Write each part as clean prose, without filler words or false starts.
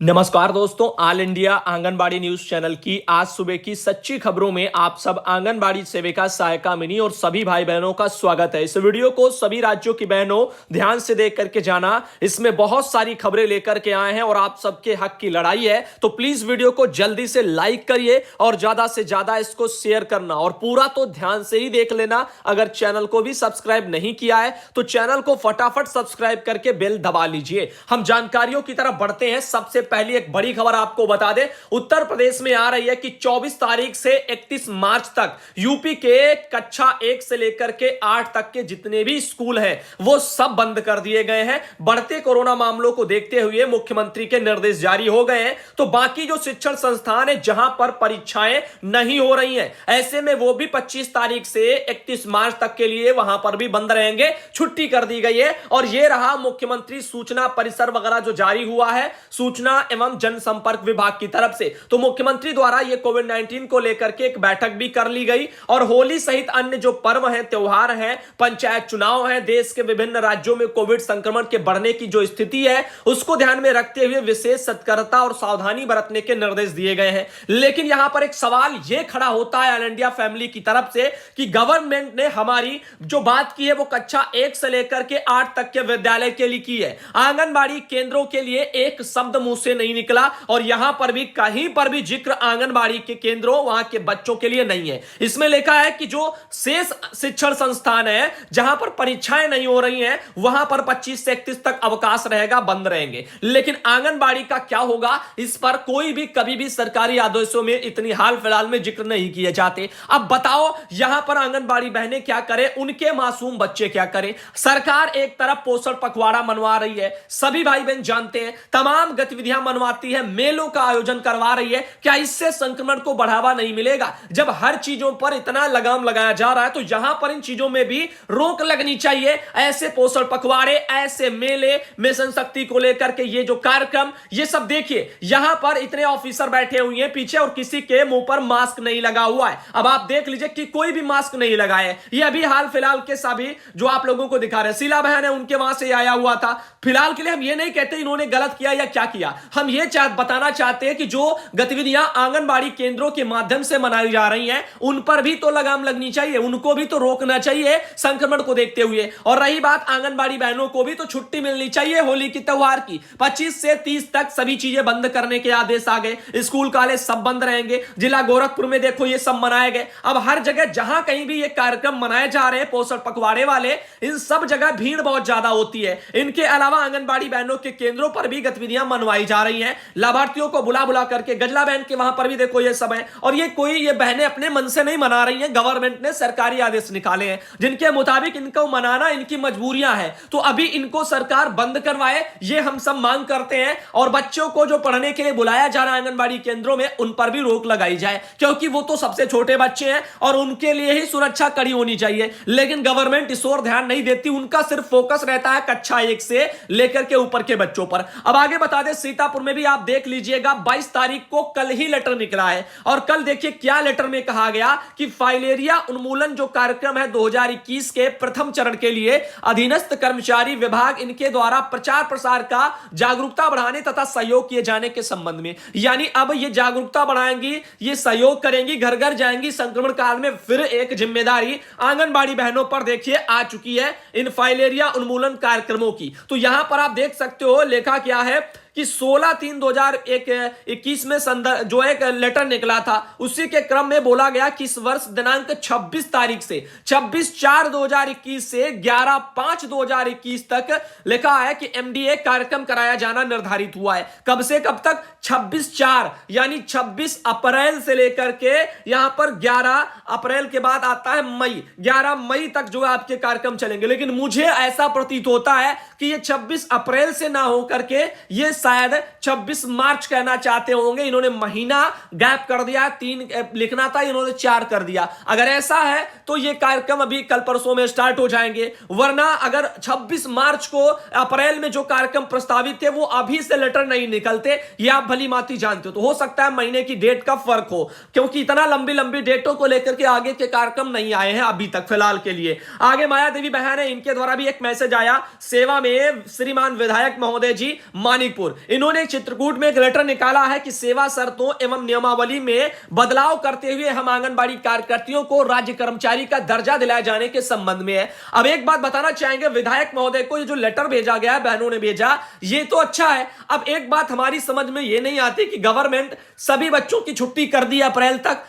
नमस्कार दोस्तों, all India anganwadi news channel की आज सुबह की सच्ची खबरों में आप सब आंगनबाड़ी सेविका, सहायिका, मिनी और सभी भाई बहनों का स्वागत है। इस वीडियो को सभी राज्यों की बहनों ध्यान से देख करके जाना, इसमें बहुत सारी खबरें लेकर के आए हैं और आप सबके हक की लड़ाई है। तो प्लीज वीडियो को जल्दी से लाइक करिए और ज्यादा से ज्यादा इसको शेयर करना और पूरा तो ध्यान से ही देख लेना। अगर चैनल को भी सब्सक्राइब नहीं किया है तो चैनल को फटाफट सब्सक्राइब करके बेल दबा लीजिए। हम जानकारियों की तरफ बढ़ते हैं। सबसे पहली एक बड़ी खबर आपको बता दें, उत्तर प्रदेश में आ रही है कि 24 तारीख से 31 मार्च तक यूपी के कक्षा 1 से लेकर के 8 तक के जितने भी स्कूल हैं वो सब बंद कर दिए गए हैं। बढ़ते कोरोना मामलों को देखते हुए मुख्यमंत्री के निर्देश जारी हो गए हैं। तो बाकी जो शिक्षण संस्थान है जहां पर परीक्षाएं नहीं हो रही हैं, ऐसे में वो भी 25 तारीख से 31 मार्च तक के लिए वहां पर भी बंद रहेंगे। छुट्टी कर दी गई है और यह रहा मुख्यमंत्री सूचना परिसर वगैरह जो जारी हुआ है सूचना एवं जनसंपर्क विभाग की तरफ से। तो मुख्यमंत्री द्वारा ये कोविड-19 को लेकर के एक बैठक भी कर ली गई और होली सहित अन्य जो पर्व हैं, त्योहार हैं, पंचायत चुनाव हैं, देश के विभिन्न राज्यों में कोविड संक्रमण के बढ़ने की जो स्थिति है उसको ध्यान में रखते हुए विशेष सतर्कता और सावधानी बरतने के निर्देश दिए गए हैं। लेकिन यहां पर एक सवाल यह खड़ा होता है ऑल इंडिया फैमिली की तरफ से कि गवर्नमेंट ने हमारी जो बात की है वो कक्षा 1 से लेकर के 8 तक के विद्यालय के लिए की है। आंगनबाड़ी केंद्रों के लिए एक शब्द मुंह से नहीं निकला और यहां पर भी कहीं पर भी जिक्र आंगनबाड़ी के केंद्रों वहां के बच्चों के लिए नहीं है। इसमें लिखा है कि जो शेष शिक्षण संस्थान है जहां पर परीक्षाएं नहीं हो रही हैं वहां पर 25 से 31 तक अवकाश रहेगा, बंद रहेंगे। लेकिन आंगनबाड़ी का क्या होगा, इस पर कोई भी कभी भी सरकारी आदेशों में इतनी हाल फिलहाल में जिक्र नहीं किए जाते। अब बताओ यहां पर आंगनबाड़ी बहनें क्या करें, उनके मासूम बच्चे क्या करें। सरकार एक तरफ पोषण पखवाड़ा मनवा रही है, सभी भाई बहन जानते हैं, तमाम गतिविधियां मनवाती है, मेलों का आयोजन करवा रही है। क्या इससे संक्रमण को बढ़ावा नहीं मिलेगा? जब हर चीजों पर इतना लगाम लगाया जा रहा है तो यहां पर इन चीजों में भी रोक लगनी चाहिए। ऐसे पोषण पखवाड़े, ऐसे मेले, मिशन शक्ति को लेकर के ये जो कार्यक्रम, ये सब देखिए यहां पर इतने ऑफिसर बैठे हुए हैं पीछे और किसी के मुंह पर मास्क नहीं लगा हुआ है। अब आप देख लीजिए कि कोई भी मास्क नहीं लगाए। ये अभी हाल फिलहाल के सभी जो आप लोगों को दिखा रहे हैं, शीला बहन है, उनके वहां से आया हुआ था। फिलहाल के लिए हम ये नहीं कहते इन्होंने गलत किया या क्या किया, हम ये बताना चाहते हैं कि जो गतिविधियां आंगनबाड़ी केंद्रों के माध्यम से मनाई जा रही हैं उन पर भी तो लगाम लगनी चाहिए, उनको भी तो रोकना चाहिए संक्रमण को देखते हुए। और रही बात आंगनबाड़ी बहनों को भी तो छुट्टी मिलनी चाहिए होली की त्योहार की। 25 से 30 तक सभी चीजें बंद करने के आदेश आ गए, स्कूल कॉलेज सब बंद रहेंगे। जिला गोरखपुर में देखो ये सब मनाए गए। अब हर जगह जहां कहीं भी ये कार्यक्रम मनाए जा रहे हैं पोषण पखवाड़े वाले, इन सब जगह भीड़ बहुत ज्यादा होती है। इनके अलावा आंगनबाड़ी बहनों के केंद्रों पर भी गतिविधियां मनवाई जा रही हैं, लाभार्थियों को बुला बुला करके। गजला बहन के वहां पर भी देखो ये सब है और ये कोई ये बहनें अपने मन से नहीं मना रही हैं, गवर्नमेंट ने सरकारी आदेश निकाले हैं जिनके मुताबिक इनको मनाना इनकी मजबूरियां हैं। तो अभी इनको सरकार बंद करवाए, ये हम सब मांग करते हैं। और बच्चों को जो पढ़ने के लिए बुलाया जा रहा है आंगनबाड़ी केंद्रों में, उन पर भी रोक लगाई जाए क्योंकि वो तो सबसे छोटे बच्चे हैं और उनके लिए ही सुरक्षा कड़ी होनी चाहिए। लेकिन गवर्नमेंट इस ओर ध्यान नहीं देती, उनका सिर्फ फोकस रहता है कक्षा 1 से लेकर के ऊपर के बच्चों पर। अब आगे बता दें, सीतापुर में भी आप देख लीजिएगा 22 तारीख को कल ही लेटर निकला है और कल देखिए क्या लेटर में कहा गया कि फाइलेरिया उन्मूलन जो कार्यक्रम है 2021 के प्रथम चरण के लिए अधीनस्थ कर्मचारी विभाग इनके द्वारा प्रचार प्रसार का जागरूकता बढ़ाने तथा सहयोग किए जाने के संबंध में, यानी अब ये जागरूकता बढ़ाएंगी, ये सहयोग करेंगी, घर घर जाएंगी। संक्रमण काल में फिर एक जिम्मेदारी आंगनबाड़ी बहनों पर देखिए आ चुकी है इन फाइलेरिया उन्मूलन कार्यक्रमों की। तो यहां पर आप देख सकते हो लिखा क्या है कि 16/3/2021 में जो एक लेटर निकला था उसी के क्रम में बोला गया कि इस वर्ष दिनांक 26 तारीख से 26/4/2021 से 11/5/2021 तक लिखा है कि एमडीए कार्यक्रम कराया जाना निर्धारित हुआ है। कब से कब तक? 26/4 यानी 26 अप्रैल से लेकर के यहां पर 11 अप्रैल के बाद आता है मई, 11 मई तक जो आपके कार्यक्रम चलेंगे। लेकिन मुझे ऐसा प्रतीत होता है कि ये 26 अप्रैल से ना होकर के ये शायद 26 मार्च कहना चाहते होंगे। इन्होंने महीना गैप कर दिया, 3 लिखना था, इन्होंने 4 कर दिया। अगर ऐसा है तो ये कार्यक्रम अभी कल परसों में स्टार्ट हो जाएंगे, वरना अगर 26 मार्च को अप्रैल में जो कार्यक्रम प्रस्तावित थे वो अभी से लेटर नहीं निकलते, ये आप भली मांति जानते हो। तो हो सकता है महीने की डेट का फर्क हो, क्योंकि इतना लंबी लंबी डेटों को लेकर के आगे के कार्यक्रम नहीं आए हैं अभी तक फिलहाल के लिए। आगे माया देवी बहन है, इनके द्वारा भी एक मैसेज आया, सेवा में श्रीमान विधायक महोदय जी मानिकपुर। ठाकुर, इन्होंने चित्रकूट में एक लेटर निकाला है कि सेवा शर्तों एवं नियमावली में बदलाव करते हुए हम आंगनबाड़ी कार्यकर्तियों को राज्य कर्मचारी का दर्जा दिलाए जाने के संबंध में है। अब एक बात बताना चाहेंगे विधायक महोदय को, ये जो लेटर भेजा गया है, बहनों ने भेजा, ये तो अच्छा है। अब एक बात हमारी समझ में ये नहीं आती कि गवर्नमेंट सभी बच्चों की छुट्टी कर दी अप्रैल तक,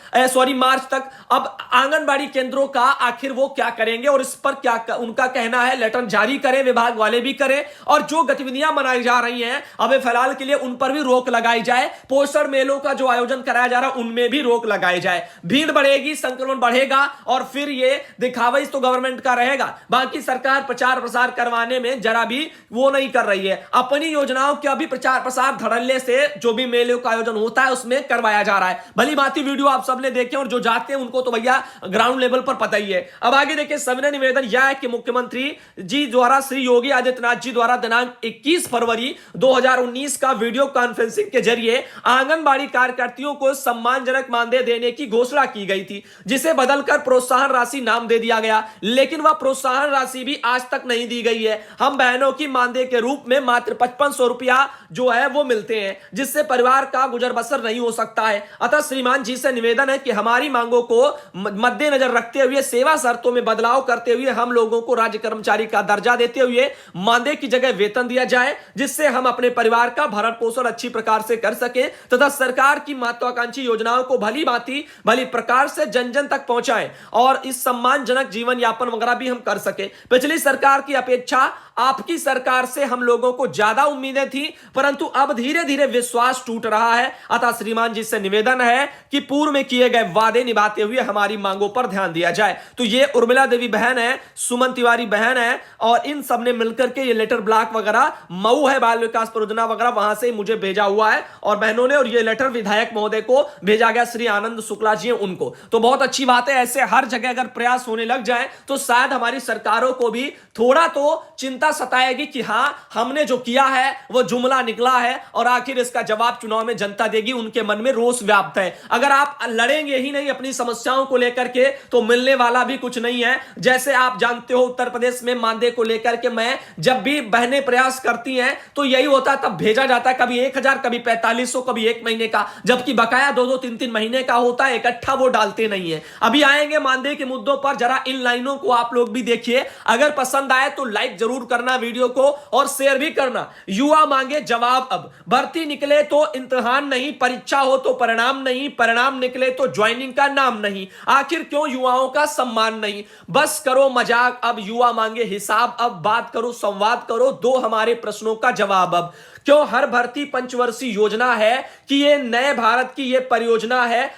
मार्च तक। अब आंगनबाड़ी केंद्रों का आखिर वो क्या करेंगे और इस पर क्या उनका कहना है, लेटर जारी करें, विभाग वाले भी करें, और जो गतिविधियां मनाई जा रही हैं अब फिलहाल के लिए उन पर भी रोक लगाई जाए। पोषण मेलों का जो आयोजन कराया जा रहा है उनमें भी रोक लगाई जाए। भीड़ बढ़ेगी, संक्रमण बढ़ेगा और फिर ये दिखावा इस तो गवर्नमेंट का रहेगा। बाकी सरकार प्रचार प्रसार करवाने में जरा भी वो नहीं कर रही है। अपनी योजनाओं का भी प्रचार प्रसार धड़ल्ले से जो भी मेलों का आयोजन होता है उसमें करवाया जा रहा है। भली भांति वीडियो आप सबने देखे और जो जाते हैं उनको तो भैया ग्राउंड लेवल पर पता ही है। अब आगे देखिए, सविनय निवेदन यह है कि मुख्यमंत्री जी द्वारा श्री योगी आदित्यनाथ जी द्वारा दिनांक 21 फरवरी 2019 का वीडियो कॉन्फ्रेंसिंग के जरिए आंगनबाड़ी कार्यकर्तियों को सम्मानजनक मानदेय देने की घोषणा की गई थी, जिसे बदलकर प्रोत्साहन राशि नाम दे दिया गया। लेकिन वह प्रोत्साहन राशि भी आज तक नहीं दी गई है। हम बहनों की मानदेय के रूप में मात्र 5500 रुपया जो है वो मिलते हैं, जिससे परिवार का गुजर बसर नहीं हो सकता है। अतः श्रीमान जी से निवेदन है कि हमारी मांगों को मद्देनजर रखते हुए सेवा शर्तों में बदलाव करते हुए हम लोगों को राज्य कर्मचारी का दर्जा देते हुए मानदेय की जगह वेतन दिया जाए, जिससे हम अपने परिवार का भरण पोषण अच्छी प्रकार से कर सके तथा सरकार की महत्वाकांक्षी योजनाओं को भली प्रकार से जन जन तक पहुंचाएं और इस सम्मानजनक जीवन यापन वगैरह भी हम कर सके। पिछली सरकार की अपेक्षा आपकी सरकार से हम लोगों को ज्यादा उम्मीदें थी, परंतु अब धीरे धीरे विश्वास टूट रहा है। अतः श्रीमान जी से निवेदन है कि पूर्व में किए गए वादे निभाते हुए हमारी मांगों पर ध्यान दिया जाए। तो ये उर्मिला देवी बहन है, सुमन तिवारी बहन है, और इन सब ने मिलकर के ये लेटर ब्लॉक वगैरह मऊ है बाल विकास परियोजना वगैरह वहां से मुझे भेजा हुआ है और बहनों ने, और ये लेटर विधायक महोदय को भेजा गया, श्री आनंद शुक्ला जी उनको। तो बहुत अच्छी बात है। ऐसे हर जगह अगर प्रयास होने लग जाए तो शायद हमारी सरकारों को भी थोड़ा तो चिंता सताएगी कि हां हमने जो किया है वो जुमला निकला है और आखिर इसका जवाब चुनाव में जनता देगी। उनके मन में रोष व्याप्त है। अगर आप लड़ेंगे ही नहीं अपनी समस्याओं को लेकर के तो मिलने वाला भी कुछ नहीं है। जैसे आप जानते हो उत्तर प्रदेश में मानदेय को लेकर के मैं जब भी बहनें प्रयास करती हैं तो यही होता है, तब भेजा जाता है कभी 1000, कभी 4500, कभी 1 महीने का, जबकि बकाया 2-2, 3-3 महीने का होता है। इकट्ठा वो डालते नहीं है। अभी आएंगे मानदेय के मुद्दों पर, जरा इन लाइनों को आप लोग भी देखिए। अगर पसंद आए तो लाइक जरूर करना वीडियो को और शेयर भी करना। युवा मांगे जवाब अब, भर्ती निकले तो इम्तिहान नहीं, परीक्षा हो तो परिणाम नहीं, परिणाम निकले तो ज्वाइनिंग का नाम नहीं। आखिर क्यों युवाओं का सम्मान नहीं? बस करो मजाक, अब युवा मांगे हिसाब, अब बात करो, संवाद करो, दो हमारे प्रश्नों का जवाब अब। क्यों हर भर्ती पंचवर्षीय योजना है कि ये नए भारत की ये परियोजना है?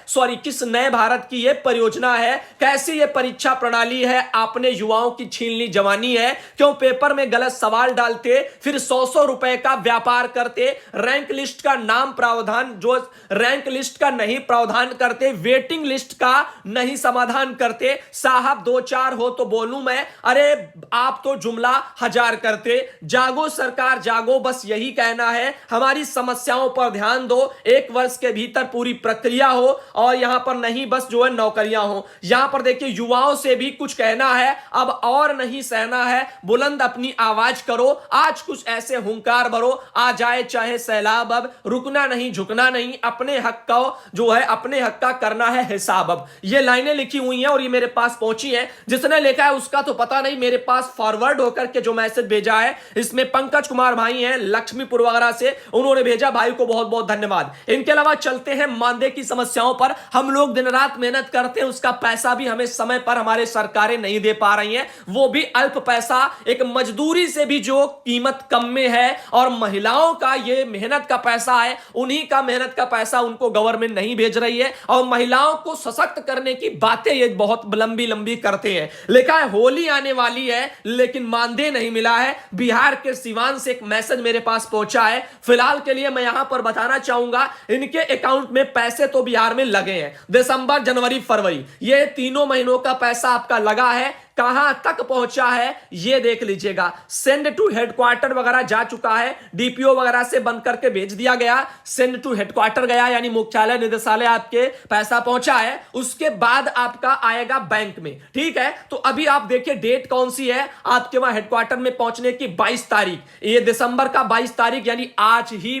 किस नए भारत की ये परियोजना है? कैसी ये परीक्षा प्रणाली है? आपने युवाओं की छीन ली जवानी है। क्यों पेपर में गलत सवाल डालते, फिर 100-100 रुपए का व्यापार करते, रैंक लिस्ट का नाम प्रावधान जो रैंक लिस्ट का नहीं प्रावधान करते, वेटिंग लिस्ट का नहीं समाधान करते। साहब 2-4 हो तो बोलूं मैं, अरे आप तो जुमला 1000 करते। जागो सरकार जागो, बस यही कहना है। हमारी समस्याओं पर ध्यान दो। 1 वर्ष के भीतर पूरी प्रक्रिया हो और यहां पर नहीं बस जो है नौकरियां हो। यहां पर देखिए युवाओं से भी कुछ कहना है, अब और नहीं सहना है, बुलंद अपनी आवाज करो। आज कुछ ऐसे हुंकार भरो, आ जाए चाहे सैलाब, अब रुकना नहीं झुकना नहीं, अपने हक का जो है अपने हक का करना है हिसाब। अब ये लाइनें लिखी हुई हैं और ये मेरे पास पहुंची हैं। जिसने लिखा है उसका तो पता नहीं, मेरे पास फॉरवर्ड होकर के जो मैसेज भेजा है इसमें पंकज कुमार भाई हैं लक्ष्मीपुर वगैरह से, उन्होंने भेजा। भाई को बहुत बहुत धन्यवाद। इनके अलावा चलते हैं मानदेय की समस्याओं पर। हम लोग दिन रात मेहनत करते हैं, उसका पैसा भी हमें समय पर हमारे सरकारें नहीं दे पा रही हैं, वो भी अल्प पैसा, एक मजदूरी से भी जो कीमत कम में है। और महिलाओं का ये मेहनत का पैसा है, उन्हीं का मेहनत का पैसा उनको गवर्नमेंट नहीं भेज रही है। और महिलाओं को सशक्त करने की बातें ये बहुत लंबी लंबी करते हैं। लिखा है होली आने वाली है लेकिन मानदेय नहीं मिला है। बिहार के सिवान से एक मैसेज मेरे पास पहुंचा है। फिलहाल के लिए मैं यहां पर बताना चाहूंगा, इनके अकाउंट में पैसे तो बिहार में लगे हैं। दिसंबर, जनवरी, फरवरी, ये तीनों महीनों का पैसा आपका लगा है। कहां तक पहुंचा है ये देख लीजिएगा। सेंड टू हेडक्वार्टर वगैरह जा चुका है, डीपीओ वगैरह से बंद करके भेज दिया गया, सेंड टू हेडक्वार्टर गया यानी मुख्यालय निदेशालय आपके पैसा पहुंचा है, उसके बाद आपका आएगा बैंक में। ठीक है, तो अभी आप देखिए डेट कौन सी है आपके वहां हेडक्वार्टर में पहुंचने की, 22 तारीख, ये दिसंबर का 22 तारीख यानी आज ही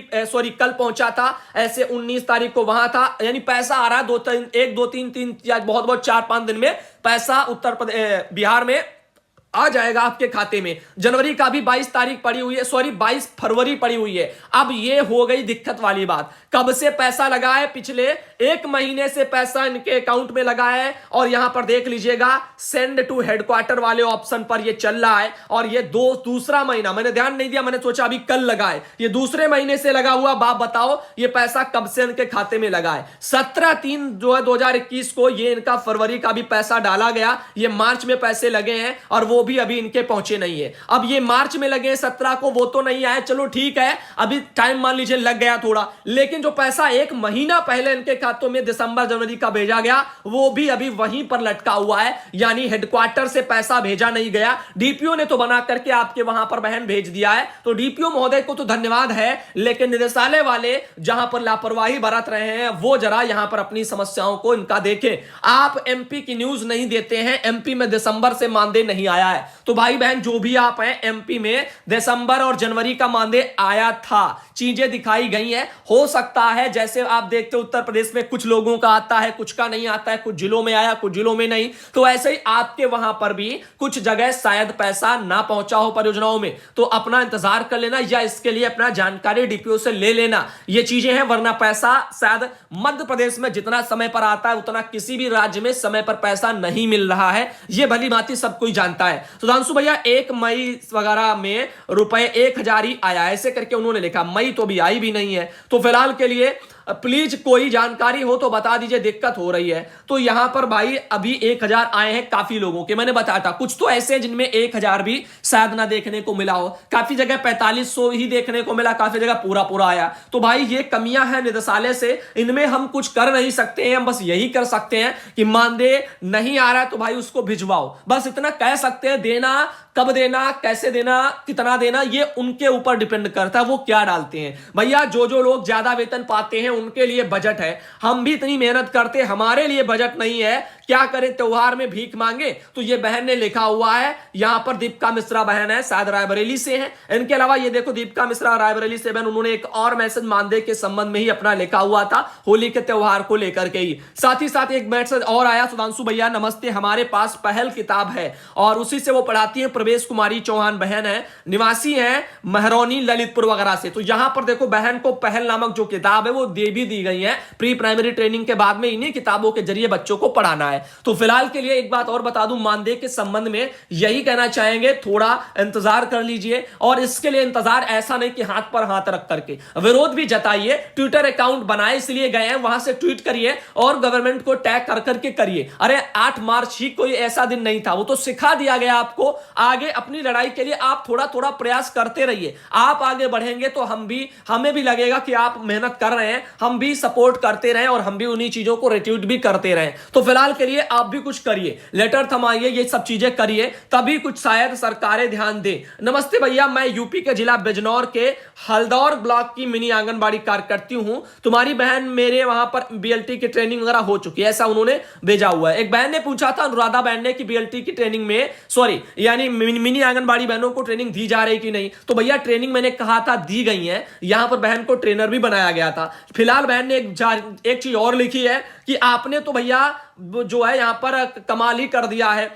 कल पहुंचा था, ऐसे 19 तारीख को वहां था, यानी पैसा आ रहा है 1 2 3 या बहुत बहुत 4 5 दिन में पैसा उत्तर प्रदेश बिहार में आ जाएगा आपके खाते में। जनवरी का भी 22 तारीख पड़ी हुई है, 22 फरवरी पड़ी हुई है। अब ये हो गई दिक्कत वाली बात, कब से पैसा लगा है, पिछले 1 महीने से पैसा इनके अकाउंट में लगा है, और यहां पर देख लीजिएगा सेंड टू हेडक्वार्टर वाले ऑप्शन पर ये चल रहा है, और ये दूसरा महीना, मैंने ध्यान नहीं दिया, मैंने सोचा अभी कल लगा है, ये दूसरे महीने से लगा हुआ। बाप बताओ ये पैसा कब से इनके खाते में लगा है? 17/3/2021 को ये इनका फरवरी का भी पैसा डाला गया, ये मार्च में पैसे लगे हैं और वो भी अभी इनके पहुंचे नहीं है। अब ये मार्च में लगे 17 को, वो तो नहीं आए, चलो ठीक है, अभी टाइम मान लीजिए लग गया थोड़ा, लेकिन जो पैसा 1 महीना पहले इनके खातों में दिसंबर जनवरी का भेजा गया वो भी अभी वहीं पर लटका हुआ है, यानी हेडक्वार्टर से पैसा भेजा नहीं गया। डीपीओ ने तो बना करके आपके वहां पर बहन भेज दिया है, तो डीपीओ महोदय को तो धन्यवाद है, लेकिन निदेशालय वाले जहां पर लापरवाही बरत रहे हैं वो जरा यहां पर अपनी समस्याओं को इनका देखें। आप एमपी की न्यूज नहीं देते हैं, एमपी में दिसंबर से मानदेय नहीं आया है, तो भाई बहन जो भी आप हैं, एमपी में दिसंबर और जनवरी का मानदेय आया था, चीजें दिखाई गई हैं। हो सकता है जैसे आप देखते हो उत्तर प्रदेश में कुछ लोगों का आता है, कुछ का नहीं आता है, कुछ जिलों में आया, कुछ जिलों में नहीं, तो ऐसे ही आपके वहां पर भी कुछ जगह शायद पैसा ना पहुंचा हो परियोजनाओं में, तो अपना इंतजार कर लेना या इसके लिए अपना जानकारी डीपीओ से ले लेना, ये चीजें हैं। वरना पैसा शायद मध्य प्रदेश में जितना समय पर आता है उतना किसी भी राज्य में समय पर पैसा नहीं मिल रहा है, ये भली भांति सब कोई जानता है। सुधांशु भैया 1 मई वगैरह में रुपए 1000 ही आया, ऐसे करके उन्होंने लिखा, मई तो भी आई भी नहीं है। तो फिलहाल के लिए प्लीज कोई जानकारी हो तो बता दीजिए, दिक्कत हो रही है। तो यहां पर भाई अभी 1000 आए हैं काफी लोगों के, मैंने बताया था कुछ तो ऐसे हैं जिनमें 1000 भी शायद ना देखने को मिला हो, काफी जगह 4500 ही देखने को मिला, काफी जगह पूरा पूरा आया। तो भाई ये कमियां हैं निदेशालय से, इनमें हम कुछ कर नहीं सकते हैं, हम बस यही कर सकते हैं कि मानदेय नहीं आ रहा है तो भाई उसको भिजवाओ, बस इतना कह सकते हैं। देना कब देना, कैसे देना, कितना देना, ये उनके ऊपर डिपेंड करता है वो क्या डालते हैं। भैया जो लोग ज्यादा वेतन पाते हैं उनके लिए बजट है, हम भी इतनी मेहनत करते, हमारे लिए बजट नहीं है, क्या करें, त्योहार में भीख मांगे। तो ये बहन ने लिखा हुआ है, यहां पर दीपिका मिश्रा बहन है, शायद रायबरेली से है। इनके अलावा ये देखो दीपिका मिश्रा रायबरेली से बहन, उन्होंने एक और मैसेज मानदेय के संबंध में ही अपना लिखा हुआ था, होली के त्योहार को लेकर के ही। साथ ही साथ एक मैसेज और आया, सुधांशु भैया नमस्ते, हमारे पास पहल किताब है और उसी से वो पढ़ाती है, प्रवेश कुमारी चौहान बहन है, निवासी है महरौनी ललितपुर वगैरह से। तो यहां पर देखो बहन को पहल नामक जो किताब है वो दे भी दी गई है, प्री प्राइमरी ट्रेनिंग के बाद में इन्हीं किताबों के जरिए बच्चों को पढ़ाना है। तो फिलहाल के लिए एक बात और बता दूं, मानदेय के संबंध में यही कहना चाहेंगे, थोड़ा इंतजार कर लीजिए, और इसके लिए इंतजार ऐसा नहीं कि हाथ पर हाथ रख करके, विरोध भी जताइए, ट्विटर अकाउंट बनाए इसलिए गए हैं, वहां से ट्वीट करिए और गवर्नमेंट को टैग कर करके करिए। अरे 8 मार्च ही कोई ऐसा दिन नहीं था, वो तो सिखा दिया गया आपको। आगे अपनी लड़ाई के लिए आप थोड़ा थोड़ा प्रयास करते रहिए, आप आगे बढ़ेंगे तो हमें भी लगेगा कि आप मेहनत कर रहे हैं, हम भी सपोर्ट करते रहें और हम भी उन्हीं चीजों को रिट्वीट भी करते रहें। तो फिलहाल के लिए आप भी कुछ करिए, लेटर थमाइए, ये सब चीजें करिए, तभी कुछ शायद सरकारें ध्यान दें। नमस्ते भैया, मैं यूपी के जिला बिजनौर के हल्दौर ब्लॉक की मिनी आंगनबाड़ी कार्यकर्ती हूं, तुम्हारी बहन मेरे वहां पर बीएलटी की ट्रेनिंग वगैरह हो चुकी है, ऐसा उन्होंने भेजा हुआ है। एक बहन ने पूछा था, अनुराधा बहन ने, कि बीएलटी की ट्रेनिंग में यानी मिनी आंगनबाड़ी बहनों को ट्रेनिंग दी जा रही कि नहीं। तो भैया ट्रेनिंग मैंने कहा था दी गई है, यहां पर बहन को ट्रेनर भी बनाया गया था। फिलहाल बहन ने एक चीज और लिखी है कि आपने तो भैया जो है यहां पर कमाल ही कर दिया है,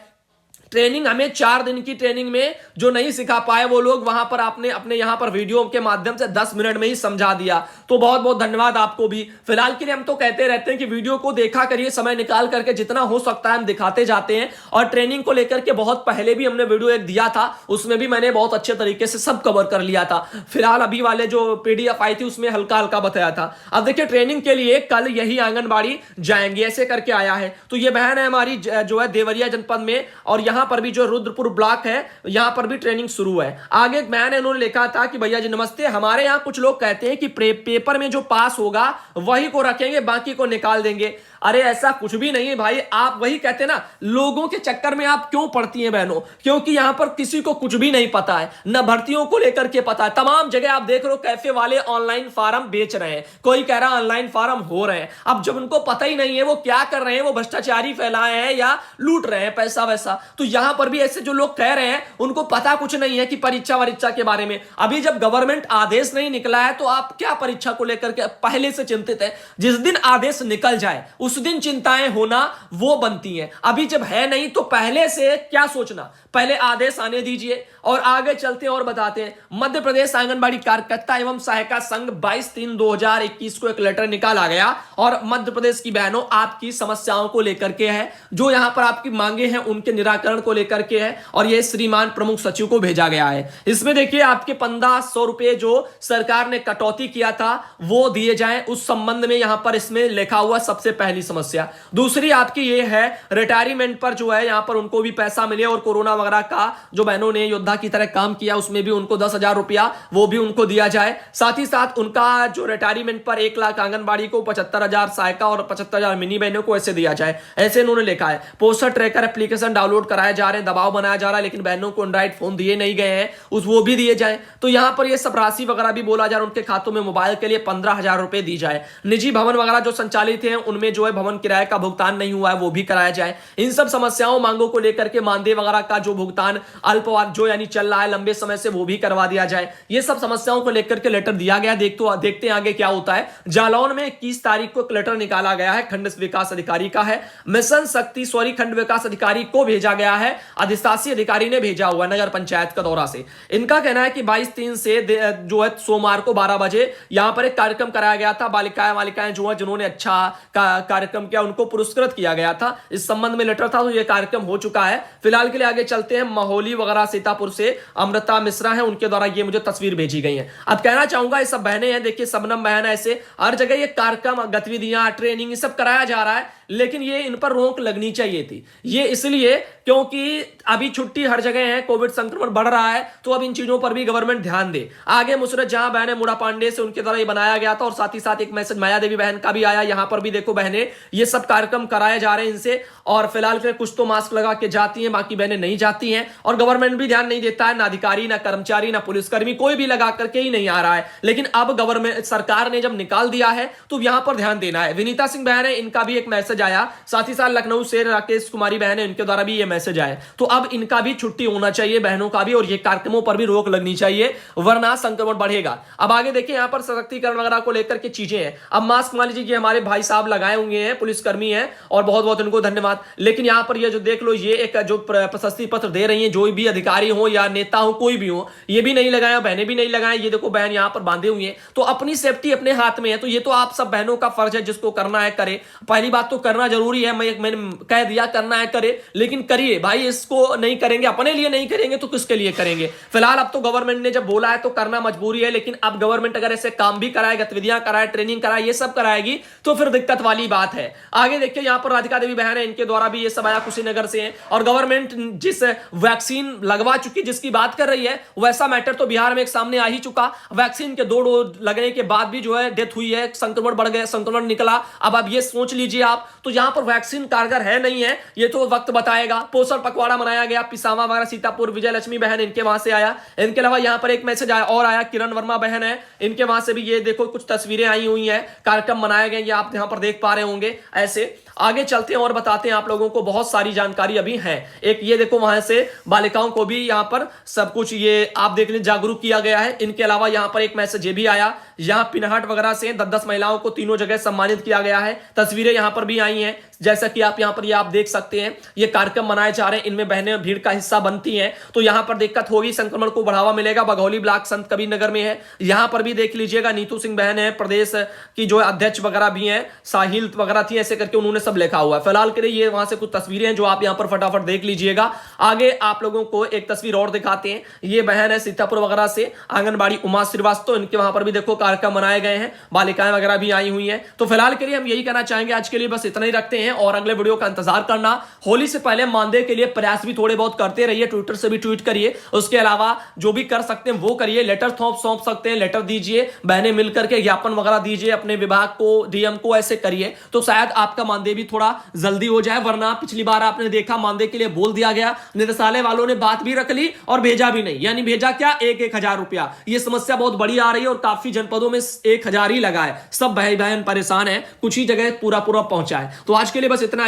ट्रेनिंग हमें 4 दिन की ट्रेनिंग में जो नहीं सिखा पाए वो लोग वहां पर आपने अपने यहां पर वीडियो के माध्यम से 10 मिनट में ही समझा दिया, तो बहुत बहुत धन्यवाद आपको भी। फिलहाल के लिए हम तो कहते रहते हैं कि वीडियो को देखा करिए, समय निकाल करके जितना हो सकता है हम दिखाते जाते हैं, और ट्रेनिंग को लेकर के बहुत पहले भी हमने वीडियो एक दिया था, उसमें भी मैंने बहुत अच्छे तरीके से सब कवर कर लिया था। फिलहाल अभी वाले जो पीडीएफ आई थी उसमें हल्का हल्का बताया था। अब देखिए ट्रेनिंग के लिए कल यही आंगनबाड़ी जाएंगे, ऐसे करके आया है। तो ये बहन है हमारी जो है देवरिया जनपद में, और यहां पर भी जो रुद्रपुर ब्लॉक है यहां पर भी ट्रेनिंग शुरू है। आगे एक मैंने उन्होंने लिखा था कि भैया जी नमस्ते, हमारे यहां कुछ लोग कहते हैं कि पेपर में जो पास होगा वही को रखेंगे, बाकी को निकाल देंगे। अरे ऐसा कुछ भी नहीं है भाई, आप वही कहते हैं ना, लोगों के चक्कर में आप क्यों पड़ती हैं बहनों, क्योंकि यहां पर किसी को कुछ भी नहीं पता है, न भर्तियों को लेकर के पता है। तमाम जगह आप देख रहे हो कैफे वाले ऑनलाइन फार्म बेच रहे हैं, कोई कह रहा है ऑनलाइन फार्म हो रहे हैं। अब जब उनको पता ही नहीं है वो क्या कर रहे हैं, वो भ्रष्टाचारी फैलाए हैं या लूट रहे हैं पैसा वैसा, तो यहां पर भी ऐसे जो लोग कह रहे हैं उनको पता कुछ नहीं है कि परीक्षा वरीक्षा के बारे में। अभी जब गवर्नमेंट आदेश नहीं निकला है तो आप क्या परीक्षा को लेकर के पहले से चिंतित है? जिस दिन आदेश निकल जाए उस दिन चिंताएं होना वो बनती हैं। अभी जब है नहीं तो पहले से क्या सोचना, पहले आदेश आने दीजिए। और आगे चलते हैं और बताते हैं, मध्य प्रदेश आंगनबाड़ी कार्यकर्ता एवं सहायिका संघ 22/3/2021 को एक लेटर निकाला गया और मध्य प्रदेश की बहनों आपकी समस्याओं को लेकर के है, जो यहां पर आपकी मांगे हैं उनके निराकरण को लेकर के है, और यह श्रीमान प्रमुख सचिव को भेजा गया है। इसमें देखिए आपके 1500 रुपए जो सरकार ने कटौती किया था वो दिए जाएं, उस संबंध में यहां पर इसमें लिखा हुआ सबसे पहली समस्या। दूसरी आपकी ये है रिटायरमेंट पर जो है यहां पर उनको भी पैसा मिले, और कोरोना वगैरह का जो बहनों ने योद्धा की तरह काम किया उसमें भी उनको 10,000 रुपया वो भी उनको दिया जाए। साथ ही साथ उनका जो रिटायरमेंट पर 1 लाख आंगनबाड़ी को, 75,000 सहायिका और 75,000 मिनी बहनों को ऐसे दिया जाए, ऐसे इन्होंने लिखा है। पोस्टर ट्रैकर एप्लीकेशन डाउनलोड कराए जा रहे हैं, दबाव बनाया जा रहा है, लेकिन बहनों को एंड्रॉइड फोन दिए नहीं गए हैं, वो भी दिए जाए। तो यहां पर ये सब राशि वगैरह भी बोला जा रहा है, उनके खातों में मोबाइल के लिए 15,000 रुपए दी जाए। निजी भवन वगैरह जो संचालित है उनमें जो है भवन किराए का भुगतान नहीं हुआ है वो भी कराया जाए। इन सब समस्याओं मांगों को लेकर के मानदेय वगैरह का जो भुगतान अल्पवाद जो यानी चल रहा है लंबे समय से, वो भी करवा दिया जाए। ये सब समस्याओं को लेकर के लेटर दिया गया। देखते हैं आगे क्या होता है। जालौन में 21 तारीख को एक लेटर निकाला गया है, खंड विकास अधिकारी का है। मिशन शक्ति खंड विकास अधिकारी को भेजा गया है, अधिशासी अधिकारी ने भेजा हुआ नगर पंचायत का दौरा से। इनका कहना है कि 22/3 से जो है सोमवार को 12 बजे यहां पर एक कार्यक्रम कराया गया था। बालिकाएं जो है जिन्होंने अच्छा कार्यक्रम किया उनको पुरस्कृत किया गया था। इस संबंध में लेटर था, तो यह कार्यक्रम हो चुका है। फिलहाल के लिए आगे चलते हैं। महोली वगैरह सीतापुर से अमृता मिश्रा है, उनके द्वारा ये मुझे तस्वीर भेजी गई है। अब कहना चाहूंगा ये सब बहनें हैं, देखिए सबनम बहन है, ऐसे हर जगह ये कार्यक्रम गतिविधियां ट्रेनिंग ये सब कराया जा रहा है, लेकिन ये इन पर रोक लगनी चाहिए थी। ये इसलिए क्योंकि अभी छुट्टी हर जगह है, कोविड संक्रमण बढ़ रहा है, तो अब इन चीजों पर भी गवर्नमेंट ध्यान दे। आगे मुसरत जहां बहन है मुड़ा पांडे से, उनके द्वारा ये बनाया गया था, और साथ ही साथ एक मैसेज माया देवी बहन का भी आया। यहां पर भी देखो बहनें ये सब कार्यक्रम कराए जा रहे हैं इनसे, और फिलहाल के कुछ तो मास्क लगा के जाती हैं, बाकी बहनें नहीं जाती हैं, और गवर्नमेंट भी ध्यान नहीं देता है, ना अधिकारी ना कर्मचारी ना पुलिसकर्मी कोई भी लगा करके ही नहीं आ रहा है। लेकिन अब गवर्नमेंट सरकार ने जब निकाल दिया है तो यहां पर ध्यान देना है। विनीता सिंह बहन है, इनका भी एक मैसेज आया। साथ ही साथ लखनऊ से राकेश कुमारी बहन है, इनके द्वारा भी ये मैसेज आया। तो अब इनका भी छुट्टी होना चाहिए, बहनों का भी, और ये कार्यक्रमों पर भी रोक लगनी चाहिए, वरना संक्रमण बढ़ेगा। अब आगे देखिए यहां पर सशक्तिकरण वगैरह को लेकर के चीजें हैं। अब मास्क मान लीजिए कि हमारे भाई साहब लगाए हुए हैं, पुलिसकर्मी हैं, और बहुत बहुत उनको धन्यवाद। लेकिन यहां पर ये जो देख लो, ये एक जो प्रशस्ति पत्र दे रही है, जो भी अधिकारी हो या नेता हो कोई भी हो, ये भी नहीं लगाया, बहनें भी नहीं लगाए। ये देखो बहन यहां पर बांधे हुए हैं, तो अपनी सेफ्टी अपने हाथ में है। तो ये तो आप सब बहनों का फर्ज है, जिसको करना है करे। पहली बात तो करना जरूरी है, मैंने कह दिया करना है करे, लेकिन करिए भाई। इसको नहीं करेंगे, अपने लिए नहीं करेंगे तो किसके लिए करेंगे? फिलहाल अब तो गवर्नमेंट ने जब बोला है तो करना मजबूरी है, लेकिन अब गवर्नमेंट अगर ऐसे काम भी कराए, गतिविधियां कराए, ट्रेनिंग कराए, ये सब कराएगी तो फिर दिक्कत वाली बात है। आगे देखिए यहां पर राधिका देवी बहन है, इनके द्वारा भी ये सब आया, कुशीनगर से है। और गवर्नमेंट जिस वैक्सीन लगवा चुकी, जिसकी बात कर रही है, वैसा मैटर तो बिहार में एक सामने आ ही चुका। वैक्सीन के 2 डोज लगने के बाद भी जो है डेथ हुई है, संक्रमण बढ़ गया, संक्रमण निकला। अब ये सोच लीजिए आप, तो यहां पर वैक्सीन कारगर है नहीं है, ये तो वक्त बताएगा। पोषण पखवाड़ा मनाया गया, पिसावा वगैरह सीतापुर, विजय लक्ष्मी बहन इनके वहां से आया। इनके अलावा यहां पर एक मैसेज आया और आया, किरण वर्मा बहन है, इनके वहां से भी ये देखो कुछ तस्वीरें आई हुई हैं, कार्यक्रम मनाए गए, ये आप यहां पर देख पा रहे होंगे। ऐसे आगे चलते हैं और बताते हैं आप लोगों को, बहुत सारी जानकारी अभी है। एक ये देखो वहां से बालिकाओं को भी यहां पर सब कुछ ये आप देख लें जागरूक किया गया है। इनके अलावा यहां पर एक मैसेज ये भी आया, यहां पिनहट वगैरह से 10-10 महिलाओं को तीनों जगह सम्मानित किया गया है। तस्वीरें यहां पर भी आई हैं, जैसा कि आप यहां पर ये आप देख सकते हैं। ये कार्यक्रम मनाए जा रहे हैं, इनमें बहनें भीड़ का हिस्सा बनती हैं, तो यहां पर दिक्कत होगी, संक्रमण को बढ़ावा मिलेगा। बघौली ब्लॉक संत कबीर नगर में है, यहां पर भी देख लीजिएगा। नीतू सिंह बहन है, प्रदेश की जो अध्यक्ष वगैरह भी हैं, साहिल वगैरह थी, ऐसे करके उन्होंने सब लिखा हुआ है। फिलहाल के लिए ये वहां से कुछ तस्वीरें हैं जो आप यहां पर फटाफट देख लीजिएगा। आगे आप लोगों को एक तस्वीर और दिखाते हैं। ये बहन है सीतापुर वगैरह से, आंगनबाड़ी उमा श्रीवास्तव, इनके वहां पर भी देखो कार्यक्रम मनाए गए हैं, बालिकाएं वगैरह भी आई हुई हैं। तो फिलहाल के लिए हम यही कहना चाहेंगे, आज के लिए बस इतना ही रखते हैं। हैं और अगले वीडियो का इंतजार करना। होली से पहले मानदेय के लिए प्रयास भी थोड़े बहुत करते रहिए, ट्विटर से भी ट्वीट करिए, उसके अलावा जो भी कर सकते हैं वो करिए। लेटर सौंप सकते हैं, लेटर दीजिए, बहनें मिलकर के ज्ञापन वगैरह दीजिए अपने विभाग को, डीएम को, ऐसे करिए तो शायद आपका मानदेय भी थोड़ा जल्दी हो जाए। वरना पिछली बार आपने देखा मानदेय के लिए बोल दिया गया, निदेशालय वालों ने बात भी रख ली और भेजा भी नहीं, यानी भेजा क्या, 1,000 रुपया। यह समस्या बहुत बड़ी आ रही है और काफी जनपदों में 1,000 ही लगा है। सब भाई बहन परेशान है, कुछ ही जगह पूरा पहुंचा है। तो आज के लिए बस इतना ही।